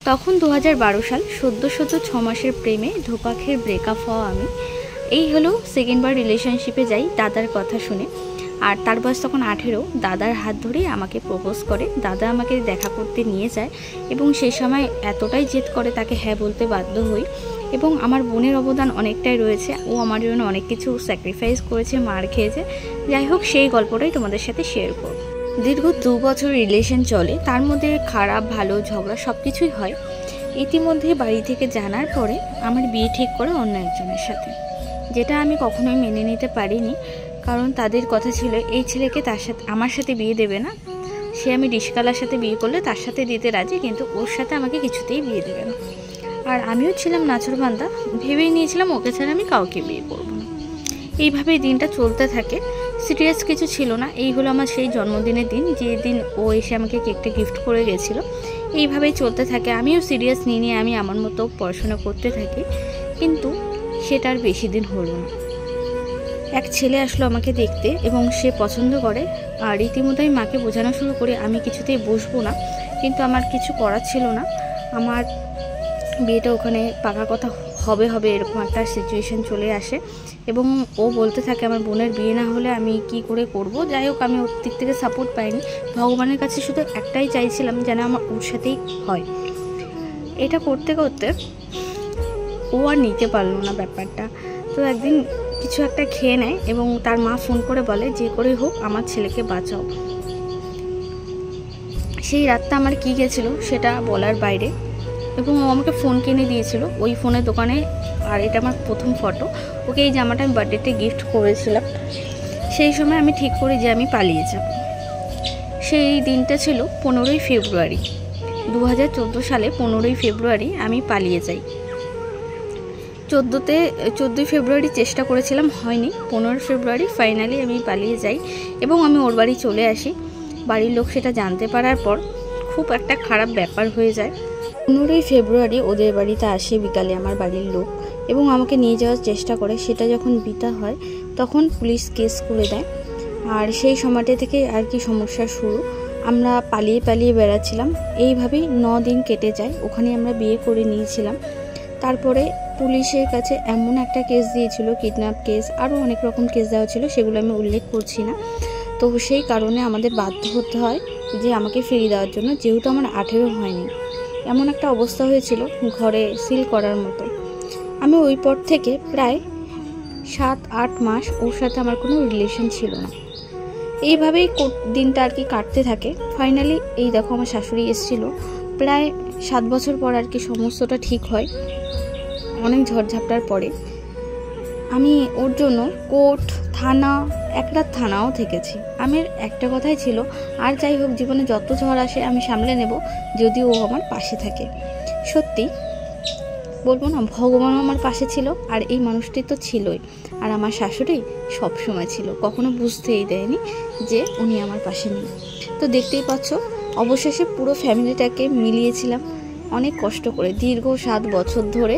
তখন 2012 সাল, সদ্য 6 মাসের প্রেমে ধোকা খেয়ে ব্রেকআপ হওয়া আমি এই হলো সেকেন্ডবার রিলেশনশিপে যাই দাদার কথা শুনে। আর তার বয়স তখন 18। দাদার হাত ধরে আমাকে প্রপোজ করে, দাদা আমাকে দেখা করতে নিয়ে যায় এবং সেই সময় এতটাই জেদ করে তাকে হ্যাঁ বলতে বাধ্য হই। এবং আমার বোনের অবদান অনেকটাই রয়েছে, ও আমার জন্য অনেক কিছু স্যাক্রিফাইস করেছে, মার খেয়েছে। যাই হোক, সেই গল্পটাই তোমাদের সাথে শেয়ার করব। দীর্ঘ 2 বছর রিলেশন চলে, তার মধ্যে খারাপ ভালো ঝগড়া সব কিছুই হয়। ইতিমধ্যে বাড়ি থেকে জানার পরে আমার বিয়ে ঠিক করে অন্য একজনের সাথে, যেটা আমি কখনোই মেনে নিতে পারিনি। কারণ তাদের কথা ছিল এই ছেলেকে আমার সাথে বিয়ে দেবে না, সে আমি রিশকালার সাথে বিয়ে করলে তার সাথে দিতে রাজি, কিন্তু ওর সাথে আমাকে কিছুতেই বিয়ে দেবে না। আর আমিও ছিলাম নাছোড়বান্দা, ভেবেই নিয়েছিলাম ওকে ছাড়া আমি কাউকে বিয়ে করবো না। এইভাবেই দিনটা চলতে থাকে, সিরিয়াস কিছু ছিল না। এই হলো আমার সেই জন্মদিনের দিন, যে দিন ও এসে আমাকে কেকটা গিফট করে গেছিলো। এইভাবেই চলতে থাকে, আমিও সিরিয়াস নিয়ে আমি আমার মতো পড়াশোনা করতে থাকি। কিন্তু সেটা আর বেশি দিন হলো না। এক ছেলে আসলো আমাকে দেখতে এবং সে পছন্দ করে। আর রীতিমতো আমি মাকে বোঝানো শুরু করি আমি কিছুতেই বসবো না, কিন্তু আমার কিছু করার ছিল না। আমার বিয়েটা ওখানে পাকা কথা হবে এরকম একটা সিচুয়েশন চলে আসে এবং ও বলতে থাকে আমার বোনের বিয়ে না হলে আমি কি করে করব। যাই হোক, আমি ওর দিক থেকে সাপোর্ট পাইনি। ভগবানের কাছে শুধু একটাই চাইছিলাম যেন আমার ওর সাথেই হয়। এটা করতে করতে ও আর নিতে পারলো না ব্যাপারটা। তো একদিন কিছু একটা খেয়ে নেয় এবং তার মা ফোন করে বলে যে করে হোক আমার ছেলেকে বাঁচাও। সেই রাতটা আমার কি গেছিলো সেটা বলার বাইরে। এবং ও আমাকে ফোন কিনে দিয়েছিল ওই ফোনের দোকানে। আর এটা আমার প্রথম ফটো, ওকে এই জামাটা আমি বার্থডেতে গিফট করেছিলাম। সেই সময় আমি ঠিক করি যে আমি পালিয়ে যাব। সেই দিনটা ছিল 15ই ফেব্রুয়ারি 2014 সালে। 15ই ফেব্রুয়ারি আমি পালিয়ে যাই। 14ই ফেব্রুয়ারি চেষ্টা করেছিলাম, হয়নি। 15 ফেব্রুয়ারি ফাইনালি আমি পালিয়ে যাই এবং আমি ওর বাড়ি চলে আসি। বাড়ির লোক সেটা জানতে পারার পর খুব একটা খারাপ ব্যাপার হয়ে যায়। 15ই ফেব্রুয়ারি ওদের বাড়িতে আসে বিকালে আমার বাড়ির লোক এবং আমাকে নিয়ে যাওয়ার চেষ্টা করে। সেটা যখন বিতা হয় তখন পুলিশ কেস করে দেয়। আর সেই সময়টা থেকে আর কি সমস্যা শুরু। আমরা পালিয়ে বেড়াচ্ছিলাম। এইভাবেই 9 দিন কেটে যায়। ওখানে আমরা বিয়ে করে নিয়েছিলাম। তারপরে পুলিশের কাছে এমন একটা কেস দিয়েছিল, কিডন্যাপ কেস, আরও অনেক রকম কেস দেওয়া ছিল, সেগুলো আমি উল্লেখ করছি না। তো সেই কারণে আমাদের বাধ্য হতে হয় যে আমাকে ফিরিয়ে দেওয়ার জন্য, যেহেতু আমার 18 হয়নি। এমন একটা অবস্থা হয়েছিল ঘরে সিল করার মতো। আমি ওই পর থেকে প্রায় 7-8 মাস ওর সাথে আমার কোনো রিলেশন ছিল না। এইভাবেই দিনটা আর কি কাটতে থাকে। ফাইনালি এই দেখো আমার শাশুড়ি এসেছিল প্রায় 7 বছর পর আর কি সমস্তটা ঠিক হয়। অনেক ঝড়ঝাপটার পরে আমি ওর জন্য কোর্ট, থানা, এক রাত থানাও থেকেছি। আমার একটা কথাই ছিল, আর যাই হোক জীবনে যত ঝড় আসে আমি সামলে নেব যদি ও আমার পাশে থাকে। সত্যি বলবো না, ভগবানও আমার পাশে ছিল আর এই মানুষটি তো ছিলই। আর আমার শাশুড়ি সব সময় ছিল, কখনো বুঝতেই দেয়নি যে উনি আমার পাশে নেই। তো দেখতেই পাচ্ছ, অবশেষে পুরো ফ্যামিলিটাকে মিলিয়েছিলাম অনেক কষ্ট করে। দীর্ঘ 7 বছর ধরে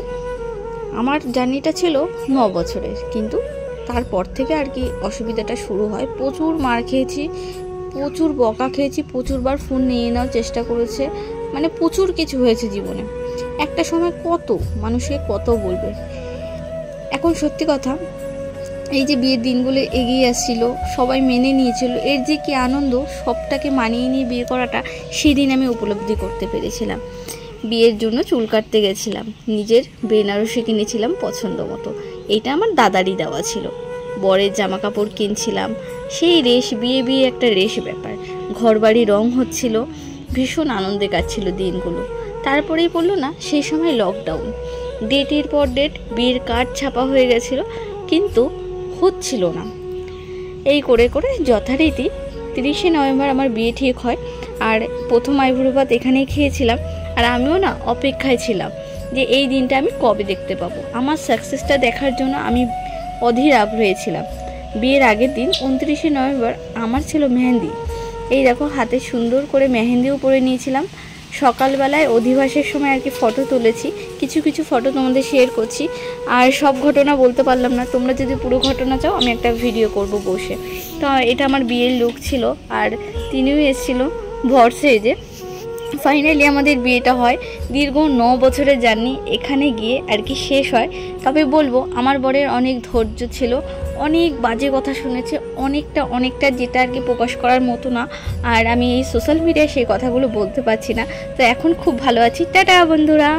আমার জার্নিটা ছিল 9 বছরের, কিন্তু তারপর থেকে আর কি অসুবিধাটা শুরু হয়। প্রচুর মার খেয়েছি, প্রচুর বকা খেয়েছি, প্রচুরবার ফোন নিয়ে নেওয়ার চেষ্টা করেছে, মানে প্রচুর কিছু হয়েছে জীবনে। একটা সময় কত মানুষকে কত বলবে। এখন সত্যি কথা, এই যে বিয়ের দিনগুলো এগিয়ে আসছিল, সবাই মেনে নিয়েছিল, এর যে কি আনন্দ, সবটাকে মানিয়ে নিয়ে বিয়ে করাটা সেদিন আমি উপলব্ধি করতে পেরেছিলাম। বিয়ের জন্য চুল কাটতে গেছিলাম, নিজের বেনারসি কিনেছিলাম পছন্দ মতো, এইটা আমার দাদারই দেওয়া ছিল। বরের জামা কাপড় কিনছিলাম, সেই রেশ, বিয়ে একটা রেশ ব্যাপার। ঘরবাড়ি রং হচ্ছিল, ভীষণ আনন্দে কাটছিল দিনগুলো। তারপরেই পড়লো না সেই সময় লকডাউন। ডেটের পর ডেট বিয়ের কার্ড ছাপা হয়ে গেছিলো, কিন্তু হচ্ছিল না। এই করে করে যথারীতি 30শে নভেম্বর আমার বিয়ে ঠিক হয়। আর প্রথম আইবুড়ো ভাত এখানেই খেয়েছিলাম। আর আমিও না অপেক্ষায় ছিলাম যে এই দিনটা আমি কবে দেখতে পাবো। আমার সাকসেসটা দেখার জন্য আমি অধীর আগ্রহী ছিলাম। বিয়ের আগের দিন 29শে নভেম্বর আমার ছিল মেহেন্দি। এই দেখো হাতে সুন্দর করে মেহেন্দিও পরে নিয়েছিলাম। সকালবেলায় অধিবাসের সময় আর কি ফটো তুলেছি, কিছু কিছু ফটো তোমাদের শেয়ার করছি। আর সব ঘটনা বলতে পারলাম না, তোমরা যদি পুরো ঘটনা চাও আমি একটা ভিডিও করব বসে। তো এটা আমার বিয়ের লুক ছিল। আর তিনিও এসেছিল ভরসে যে ফাইনালি আমাদের বিয়েটা হয়। দীর্ঘ 9 বছরের জার্নি এখানে গিয়ে আর কি শেষ হয়। তবে বলবো আমার বরের অনেক ধৈর্য ছিল, অনেক বাজে কথা শুনেছে, অনেকটা যেটা আর কি প্রকাশ করার মতো না। আর আমি এই সোশ্যাল মিডিয়ায় সেই কথাগুলো বলতে পারছি না। তো এখন খুব ভালো আছি। টাটা বন্ধুরা।